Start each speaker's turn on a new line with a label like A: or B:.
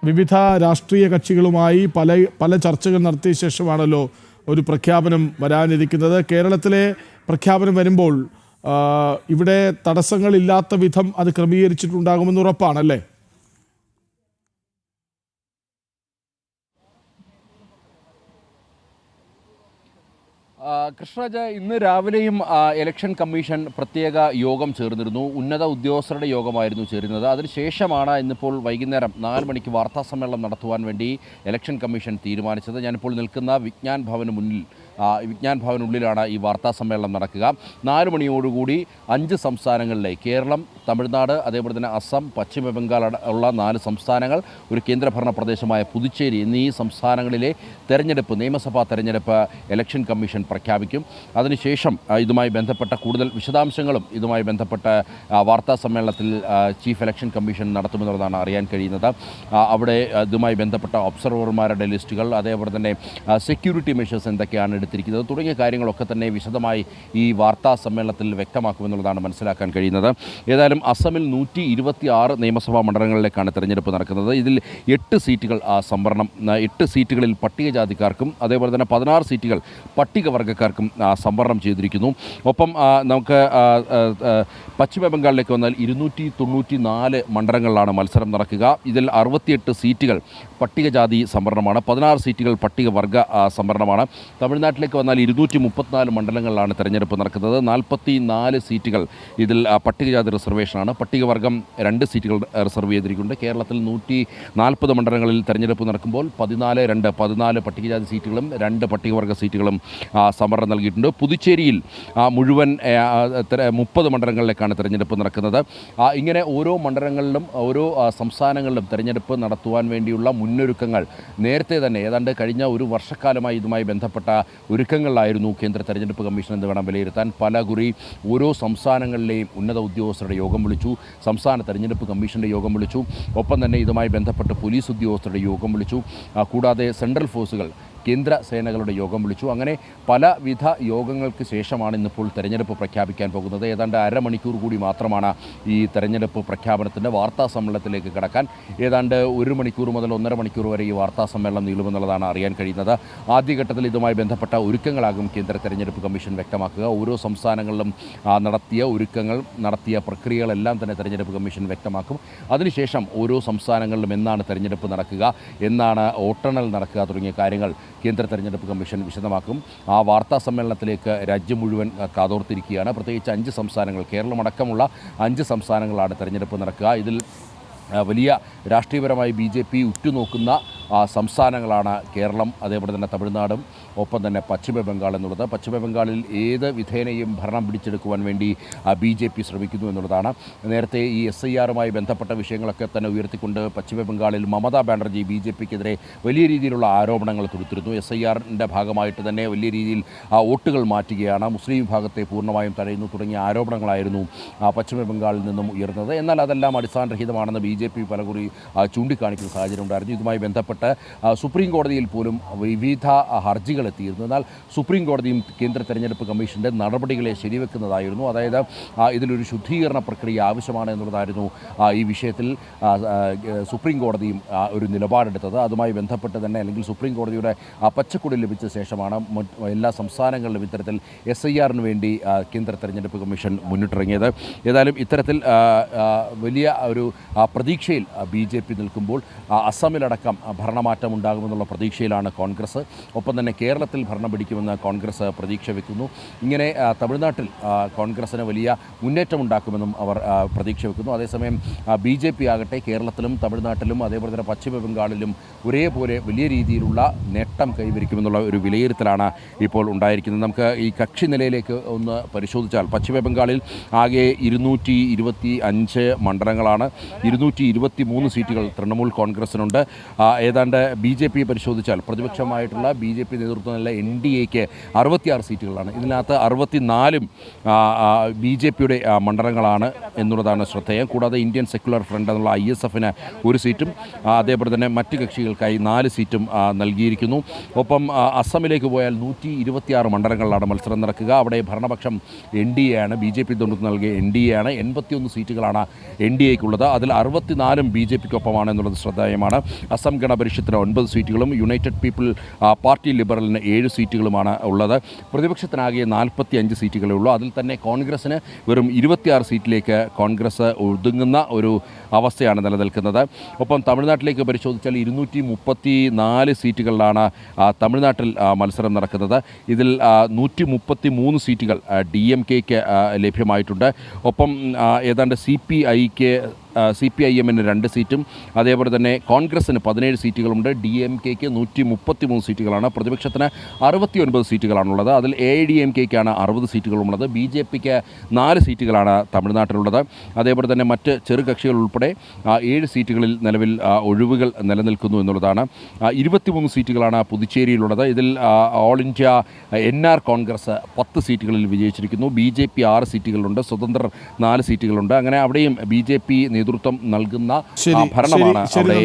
A: വിവിധ രാഷ്ട്രീയ കക്ഷികളുമായി പല ചർച്ചകൾ നടത്തിയ ശേഷമാണല്ലോ ഒരു പ്രഖ്യാപനം വരാനിരിക്കുന്നത്. കേരളത്തിലെ പ്രഖ്യാപനം വരുമ്പോൾ ഇവിടെ തടസ്സങ്ങളില്ലാത്ത വിധം അത് ക്രമീകരിച്ചിട്ടുണ്ടാകുമെന്ന് ഉറപ്പാണല്ലേ?
B: കൃഷ്ണരാജ്, ഇന്ന് രാവിലെയും ഇലക്ഷൻ കമ്മീഷൻ പ്രത്യേക യോഗം ചേർന്നിരുന്നു. ഉന്നത ഉദ്യോഗസ്ഥരുടെ യോഗമായിരുന്നു ചേരുന്നത്. അതിനുശേഷമാണ് ഇന്നിപ്പോൾ വൈകുന്നേരം 4 മണിക്ക് വാർത്താ സമ്മേളനം നടത്തുവാൻ വേണ്ടി ഇലക്ഷൻ കമ്മീഷൻ തീരുമാനിച്ചത്. ഞാനിപ്പോൾ നിൽക്കുന്ന വിജ്ഞാൻ ഭവനുള്ളിലാണ് ഈ വാർത്താ സമ്മേളനം നടക്കുക. 4 മണിയോടുകൂടി 5 സംസ്ഥാനങ്ങളിലെ കേരളം, തമിഴ്നാട്, അതേപോലെ തന്നെ അസം, പശ്ചിമ ബംഗാൾ ഉള്ള 4 സംസ്ഥാനങ്ങൾ, ഒരു കേന്ദ്രഭരണ പ്രദേശമായ പുതുച്ചേരി എന്നീ സംസ്ഥാനങ്ങളിലെ നിയമസഭാ തെരഞ്ഞെടുപ്പ് ഇലക്ഷൻ കമ്മീഷൻ പ്രഖ്യാപിക്കും. അതിനുശേഷം ഇതുമായി ബന്ധപ്പെട്ട കൂടുതൽ വിശദാംശങ്ങളും ഇതുമായി ബന്ധപ്പെട്ട വാർത്താ സമ്മേളനത്തിൽ ചീഫ് ഇലക്ഷൻ കമ്മീഷൻ നടത്തുമെന്നുള്ളതാണ് അറിയാൻ കഴിയുന്നത്. അവിടെ ഇതുമായി ബന്ധപ്പെട്ട ഒബ്സർവർമാരുടെ ലിസ്റ്റുകൾ, അതേപോലെ തന്നെ സെക്യൂരിറ്റി മെഷേഴ്സ് എന്തൊക്കെയാണ് എടുത്തിരിക്കുന്നത് തുടങ്ങിയ കാര്യങ്ങളൊക്കെ തന്നെ വിശദമായി ഈ വാർത്താ സമ്മേളനത്തിൽ വ്യക്തമാക്കുമെന്നുള്ളതാണ് മനസ്സിലാക്കാൻ കഴിയുന്നത്. ഏതായാലും അസമിൽ 126 നിയമസഭാ മണ്ഡലങ്ങളിലേക്കാണ് തെരഞ്ഞെടുപ്പ് നടക്കുന്നത്. ഇതിൽ 8 സീറ്റുകൾ സംവരണം, 8 സീറ്റുകളിൽ പട്ടികജാതിക്കാർക്കും അതേപോലെ തന്നെ 16 സീറ്റുകൾ പട്ടികവർഗ്ഗക്കാർക്കും സംവരണം ചെയ്തിരിക്കുന്നു. ഒപ്പം നമുക്ക് പശ്ചിമ ബംഗാളിലേക്ക് വന്നാൽ 294 മണ്ഡലങ്ങളിലാണ് മത്സരം നടക്കുക. ഇതിൽ 68 സീറ്റുകൾ പട്ടികജാതി സംവരണമാണ്, 16 സീറ്റുകൾ പട്ടികവർഗ സംവരണമാണ്. തമിഴ്നാട്ടിലേക്ക് വന്നാൽ 234 മണ്ഡലങ്ങളിലാണ് തെരഞ്ഞെടുപ്പ് നടക്കുന്നത്. 44 സീറ്റുകൾ ഇതിൽ പട്ടികജാതി റിസർവേഷനാണ്. പട്ടികവർഗം 2 സീറ്റുകൾ റിസർവ് ചെയ്തിരിക്കുന്നുണ്ട്. കേരളത്തിൽ 140 മണ്ഡലങ്ങളിൽ തെരഞ്ഞെടുപ്പ് നടക്കുമ്പോൾ 14 പട്ടികജാതി സീറ്റുകളും 2 പട്ടികവർഗ സീറ്റുകളും സംവരണം നൽകിയിട്ടുണ്ട്. പുതുച്ചേരിയിൽ മുഴുവൻ 30 മണ്ഡലങ്ങളിലേക്കാണ് തെരഞ്ഞെടുപ്പ് നടക്കുന്നത്. ഇങ്ങനെ ഓരോ മണ്ഡലങ്ങളിലും ഓരോ സംസ്ഥാനങ്ങളിലും തെരഞ്ഞെടുപ്പ് നടത്തുവാൻ വേണ്ടിയുള്ള മുന്നൊരുക്കങ്ങൾ നേരത്തെ തന്നെ ഏതാണ്ട് കഴിഞ്ഞ ഒരു വർഷക്കാലമായി ഇതുമായി ബന്ധപ്പെട്ട ഒരുക്കങ്ങളിലായിരുന്നു കേന്ദ്ര തെരഞ്ഞെടുപ്പ് കമ്മീഷൻ എന്ന് വേണം വിലയിരുത്താൻ. പലകുറി ഓരോ സംസ്ഥാനങ്ങളിലെയും ഉന്നത ഉദ്യോഗസ്ഥരുടെ യോഗം വിളിച്ചു, സംസ്ഥാന തെരഞ്ഞെടുപ്പ് കമ്മീഷൻ്റെ യോഗം വിളിച്ചു, ഒപ്പം തന്നെ ഇതുമായി ബന്ധപ്പെട്ട് പോലീസ് ഉദ്യോഗസ്ഥരുടെ യോഗം വിളിച്ചു, കൂടാതെ സെൻട്രൽ ഫോഴ്സുകൾ, കേന്ദ്ര സേനകളുടെ യോഗം വിളിച്ചു. അങ്ങനെ പലവിധ യോഗങ്ങൾക്ക് ശേഷമാണ് ഇന്നിപ്പോൾ തെരഞ്ഞെടുപ്പ് പ്രഖ്യാപിക്കാൻ പോകുന്നത്. ഏതാണ്ട് അരമണിക്കൂർ കൂടി മാത്രമാണ് ഈ തെരഞ്ഞെടുപ്പ് പ്രഖ്യാപനത്തിൻ്റെ വാർത്താ സമ്മേളനത്തിലേക്ക് കടക്കാൻ. ഏതാണ്ട് 1 മണിക്കൂർ മുതൽ 1.5 മണിക്കൂർ വരെ ഈ വാർത്താ സമ്മേളനം നീളുമെന്നുള്ളതാണ് അറിയാൻ കഴിയുന്നത്. ആദ്യഘട്ടത്തിൽ ഇതുമായി ബന്ധപ്പെട്ട ഒരുക്കങ്ങളാകും കേന്ദ്ര തെരഞ്ഞെടുപ്പ് കമ്മീഷൻ വ്യക്തമാക്കുക. ഓരോ സംസ്ഥാനങ്ങളിലും നടത്തിയ ഒരുക്കങ്ങൾ, നടത്തിയ പ്രക്രിയകളെല്ലാം തന്നെ തെരഞ്ഞെടുപ്പ് കമ്മീഷൻ വ്യക്തമാക്കും. അതിനുശേഷം ഓരോ സംസ്ഥാനങ്ങളിലും എന്നാണ് തെരഞ്ഞെടുപ്പ് നടക്കുക, എന്നാണ് വോട്ടെണ്ണൽ നടക്കുക തുടങ്ങിയ കാര്യങ്ങൾ കേന്ദ്ര തെരഞ്ഞെടുപ്പ് കമ്മീഷൻ വിശദമാക്കും. ആ വാർത്താ സമ്മേളനത്തിലേക്ക് രാജ്യം മുഴുവൻ കാതോർത്തിരിക്കുകയാണ്. പ്രത്യേകിച്ച് 5 സംസ്ഥാനങ്ങൾ, കേരളമടക്കമുള്ള 5 സംസ്ഥാനങ്ങളാണ് തെരഞ്ഞെടുപ്പ് നടക്കുക. ഇതിൽ വലിയ രാഷ്ട്രീയപരമായി BJP ഉറ്റുനോക്കുന്ന സംസ്ഥാനങ്ങളാണ് കേരളം, അതേപോലെ തന്നെ തമിഴ്നാടും ഒപ്പം തന്നെ പശ്ചിമ ബംഗാൾ എന്നുള്ളത്. പശ്ചിമ ബംഗാളിൽ ഏത് വിധേനയും ഭരണം പിടിച്ചെടുക്കുവാൻ വേണ്ടി BJP ശ്രമിക്കുന്നു എന്നുള്ളതാണ്. നേരത്തെ ഈ SIRമായി ബന്ധപ്പെട്ട വിഷയങ്ങളൊക്കെ തന്നെ ഉയർത്തിക്കൊണ്ട് പശ്ചിമ ബംഗാളിൽ മമതാ ബാനർജി BJPക്കെതിരെ വലിയ രീതിയിലുള്ള ആരോപണങ്ങൾ തൊടുത്തിരുന്നു. SIRൻ്റെ ഭാഗമായിട്ട് തന്നെ വലിയ രീതിയിൽ വോട്ടുകൾ മാറ്റുകയാണ്, മുസ്ലിം വിഭാഗത്തെ പൂർണ്ണമായും തടയുന്നു തുടങ്ങിയ ആരോപണങ്ങളായിരുന്നു പശ്ചിമ ബംഗാളിൽ നിന്നും ഉയർന്നത്. എന്നാൽ അതെല്ലാം അടിസ്ഥാനരഹിതമാണെന്ന് BJP പലകുറി ചൂണ്ടിക്കാണിക്കുന്ന സാഹചര്യം ഉണ്ടായിരുന്നു. ഇതുമായി ബന്ധപ്പെട്ട് സുപ്രീം കോടതിയിൽ പോലും വിവിധ ഹർജികൾ എത്തിയിരുന്നു. എന്നാൽ സുപ്രീം കോടതിയും കേന്ദ്ര തെരഞ്ഞെടുപ്പ് കമ്മീഷൻ്റെ നടപടികളെ ശരിവെക്കുന്നതായിരുന്നു. അതായത് ഇതിലൊരു ശുദ്ധീകരണ പ്രക്രിയ ആവശ്യമാണ് എന്നുള്ളതായിരുന്നു ഈ വിഷയത്തിൽ സുപ്രീം കോടതിയും ഒരു നിലപാടെടുത്തത്. അതുമായി ബന്ധപ്പെട്ട് തന്നെ, അല്ലെങ്കിൽ സുപ്രീം കോടതിയുടെ പച്ചക്കൊടി ലഭിച്ച ശേഷമാണ് എല്ലാ സംസ്ഥാനങ്ങളിലും ഇത്തരത്തിൽ SIRന് വേണ്ടി കേന്ദ്ര തെരഞ്ഞെടുപ്പ് കമ്മീഷൻ മുന്നിട്ടിറങ്ങിയത്. ഏതായാലും ഇത്തരത്തിൽ വലിയ ഒരു പ്രതീക്ഷയിൽ BJP നിൽക്കുമ്പോൾ അസമിലടക്കം ഭരണമാറ്റം ഉണ്ടാകുമെന്നുള്ള പ്രതീക്ഷയിലാണ് കോൺഗ്രസ്. ഒപ്പം തന്നെ കേരളത്തിൽ ഭരണം പിടിക്കുമെന്ന് കോൺഗ്രസ് പ്രതീക്ഷ വെക്കുന്നു. ഇങ്ങനെ തമിഴ്നാട്ടിൽ കോൺഗ്രസിന് വലിയ മുന്നേറ്റമുണ്ടാക്കുമെന്നും അവർ പ്രതീക്ഷ വെക്കുന്നു. അതേസമയം BJP ആകട്ടെ കേരളത്തിലും തമിഴ്നാട്ടിലും അതേപോലെ തന്നെ പശ്ചിമ ബംഗാളിലും ഒരേപോലെ വലിയ രീതിയിലുള്ള നേട്ടം കൈവരിക്കുമെന്നുള്ള ഒരു വിലയിരുത്തലാണ് ഇപ്പോൾ ഉണ്ടായിരിക്കുന്നത്. നമുക്ക് ഈ കക്ഷി നിലയിലേക്ക് ഒന്ന് പരിശോധിച്ചാൽ പശ്ചിമ ബംഗാളിൽ ആകെ 225 മണ്ഡലങ്ങളാണ്. 223 സീറ്റുകൾ തൃണമൂൽ കോൺഗ്രസിനുണ്ട്. ഏതാണ്ട് ഏതാണ്ട് BJP പരിശോധിച്ചാൽ പ്രതിപക്ഷമായിട്ടുള്ള BJP നേതൃത്വം നല്ല NDAക്ക് 66 സീറ്റുകളാണ്. ഇതിനകത്ത് 64 BJPയുടെ മണ്ഡലങ്ങളാണ് എന്നുള്ളതാണ് ശ്രദ്ധേയം. കൂടാതെ ഇന്ത്യൻ സെക്യുലർ ഫ്രണ്ട് എന്നുള്ള ISFന് ഒരു സീറ്റും അതേപോലെ തന്നെ മറ്റ് കക്ഷികൾക്കായി 4 സീറ്റും നൽകിയിരിക്കുന്നു. ഒപ്പം അസമിലേക്ക് പോയാൽ 126 മണ്ഡലങ്ങളിലാണ് മത്സരം നടക്കുക. അവിടെ ഭരണപക്ഷം NDA ആണ്, BJP നേതൃത്വം നൽകിയ NDA ആണ്. 81 സീറ്റുകളാണ് NDAക്കുള്ളത്. അതിൽ 64 BJPക്കൊപ്പമാണ് എന്നുള്ളത് ശ്രദ്ധേയമാണ്. അസം ഗണപരിഷത്തിന് 9 സീറ്റുകളും യുണൈറ്റഡ് പീപ്പിൾ പാർട്ടി ലിബറലിന് 7 സീറ്റുകളുമാണ് ഉള്ളത്. പ്രതിപക്ഷത്തിനാകെ 45 സീറ്റുകളേ ഉള്ളൂ. അതിൽ തന്നെ കോൺഗ്രസിന് വെറും 26 സീറ്റിലേക്ക് കോൺഗ്രസ് ഒതുങ്ങുന്ന ഒരു അവസ്ഥയാണ് നിലനിൽക്കുന്നത്. ഒപ്പം തമിഴ്നാട്ടിലേക്ക് പരിശോധിച്ചാൽ 234 സീറ്റുകളിലാണ് തമിഴ്നാട്ടിൽ മത്സരം നടക്കുന്നത്. ഇതിൽ 133 സീറ്റുകൾ DMKക്ക് ലഭ്യമായിട്ടുണ്ട്. ഒപ്പം ഏതാണ്ട് CPIMന് 2 സീറ്റും അതേപോലെ തന്നെ കോൺഗ്രസിന് 17 സീറ്റുകളുണ്ട്. DMKക്ക് 133 സീറ്റുകളാണ്. പ്രതിപക്ഷത്തിന് 69 സീറ്റുകളാണുള്ളത്. അതിൽ AIDMKക്കാണ് 60 സീറ്റുകളുള്ളത്. BJPക്ക് 4 സീറ്റുകളാണ് തമിഴ്നാട്ടിലുള്ളത്. അതേപോലെ തന്നെ മറ്റ് ചെറു കക്ഷികൾ ഉൾപ്പെടെ 7 സീറ്റുകളിൽ നിലവിൽ ഒഴിവുകൾ നിലനിൽക്കുന്നു എന്നുള്ളതാണ്. 23 സീറ്റുകളാണ് പുതുച്ചേരിയിലുള്ളത്. ഇതിൽ ഓൾ ഇന്ത്യ NR കോൺഗ്രസ് 10 സീറ്റുകളിൽ വിജയിച്ചിരിക്കുന്നു. BJP 6 സീറ്റുകളുണ്ട്. സ്വതന്ത്രർ 4 സീറ്റുകളുണ്ട്. അങ്ങനെ അവിടെയും BJP നേതൃത്വം നൽകുന്ന ഭരണമാണ് അവിടെ